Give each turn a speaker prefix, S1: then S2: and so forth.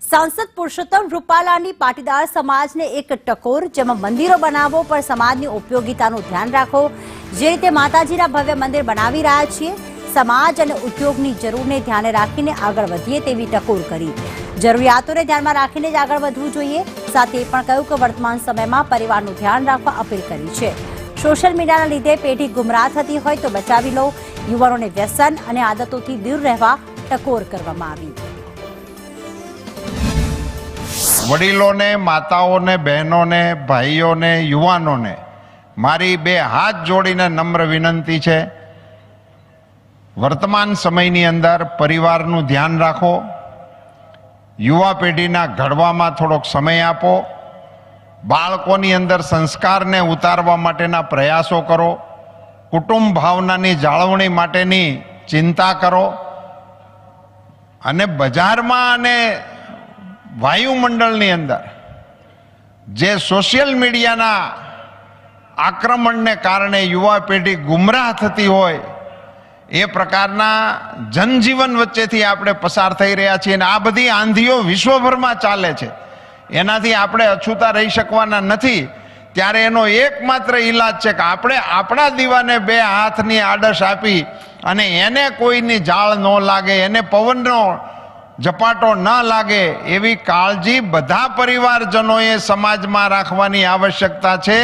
S1: सांसद पुरुषोत्तम रूपालानी पाटीदार समाज ने एक टकोर जेमां मंदिरो बनावो पर समाजनी उपयोगितानुं ध्यान राखो। जे रीते माताजीना भव्य मंदिर बनावी रह्या छीए, समाज अने उद्योगनी जरूरने ध्याने राखीने आगळ वधीए तेवी टकोर करी। जरूरियातोने ध्यानमां राखीने ज आगळ वधवुं जोईए। साथे पण कह्युं के वर्तमान समयमां परिवारनुं ध्यान राखवा अपील करी छे। सोशल मीडियाना लीधे पेढ़ी गुमराह थती होय तो बचावी लो। युवानोने व्यसन अने आदतोथी दूर रहेवा टकोर करवामां आवी।
S2: वडीलों ने, माताओं ने, बहनों ने, भाईओं ने, युवानों ने मारी बे हाथ जोड़ीने नम्र विनंती है, वर्तमान समयनी अंदर परिवारनुं ध्यान राखो, युवा पेढ़ीना घडवामां थोड़ोक समय आपो, बाळकोनी अंदर संस्कारने उतारवा माटेना प्रयासो करो, कुटुंब भावनानी जाळवणी माटेनी चिंता करो अने बजारमां अने वायुमंडलनी अंदर जे सोशियल मीडियाना आक्रमणने कारणे युवा पेढ़ी गुमराह थती होय ए प्रकारना जनजीवन वच्चेथी आपणे पसार थई रह्या छीए अने आ बधी आंधीओ विश्वभरमां चाले छे। एनाथी आपणे अछूता रही शकवाना नथी। त्यारे एनो एकमात्र इलाज छे के आपणे आपणा दीवाने बे हाथनी आडश आपी अने एने कोईनी जाळ न लागे, एने पवननो झपाटो न लागे एवी काळजी बधा परिवारजनोए समाजमां राखवानी आवश्यकता छे।